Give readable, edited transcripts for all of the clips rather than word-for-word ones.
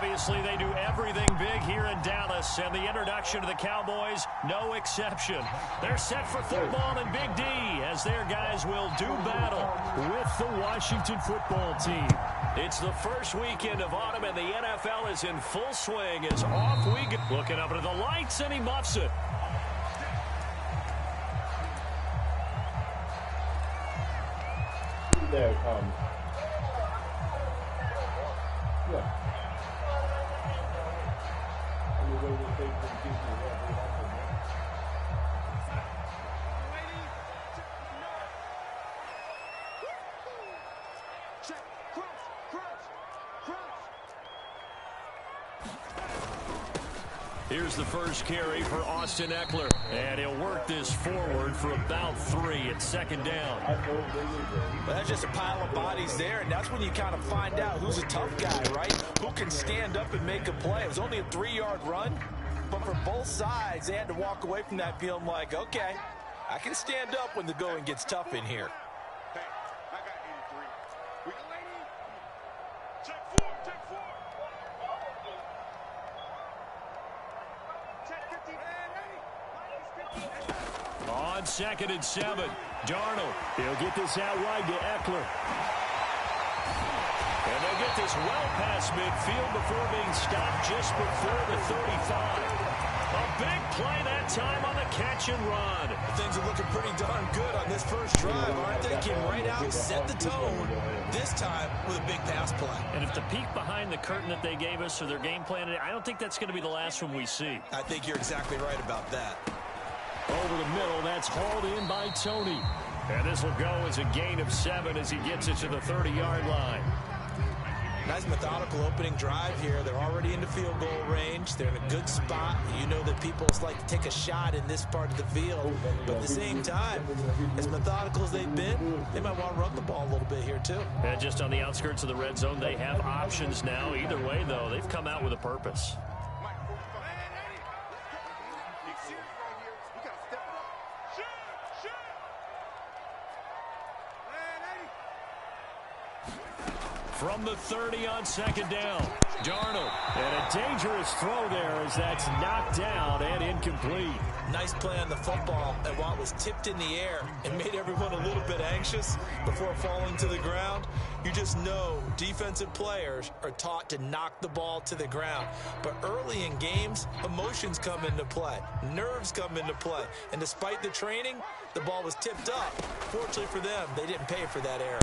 Obviously, they do everything big here in Dallas, and the introduction to the Cowboys, no exception. They're set for football in Big D, as their guys will do battle with the Washington football team. It's the first weekend of autumn, and the NFL is in full swing as off we go. Looking up into the lights, and he muffs it. There, yeah. Here's the first carry for Austin Eckler, and he'll work this forward for about 3 at second down. Well, that's just a pile of bodies there, and that's when you kind of find out who's a tough guy, right? Who can stand up and make a play. It was only a 3-yard run, but for both sides, they had to walk away from that feeling like, okay, I can stand up when the going gets tough in here. Hey, I got 83. Check 4, check 4. On 2nd and 7, Darnold. He'll get this out wide to Eckler. And they'll get this well past midfield before being stopped just before the 35. A big play that time on the catch and run. Things are looking pretty darn good on this first drive, aren't they? Came right out and set the tone, this time with a big pass play. And if the peek behind the curtain that they gave us or their game plan, I don't think that's going to be the last one we see. I think you're exactly right about that. Over the middle, that's hauled in by Tony. And this will go as a gain of 7 as he gets it to the 30-yard line. Nice methodical opening drive here. They're already into field goal range. They're in a good spot. You know that people like to take a shot in this part of the field. But at the same time, as methodical as they've been, they might want to run the ball a little bit here too. And just on the outskirts of the red zone, they have options now. Either way, though, they've come out with a purpose. From the 30 on 2nd down, Darnold. And a dangerous throw there as that's knocked down and incomplete. Nice play on the football, and while it was tipped in the air and made everyone a little bit anxious before falling to the ground, you just know defensive players are taught to knock the ball to the ground. But early in games, emotions come into play. Nerves come into play. And despite the training, the ball was tipped up. Fortunately for them, they didn't pay for that error.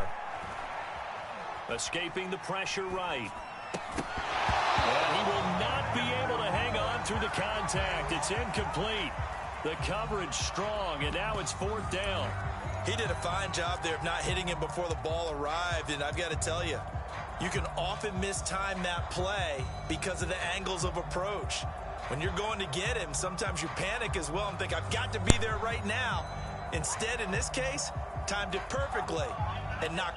Escaping the pressure right. And he will not be able to hang on through the contact. It's incomplete. The coverage strong, and now it's 4th down. He did a fine job there of not hitting him before the ball arrived, and I've got to tell you, you can often mistime that play because of the angles of approach. When you're going to get him, sometimes you panic as well and think, I've got to be there right now. Instead, in this case, timed it perfectly and knocked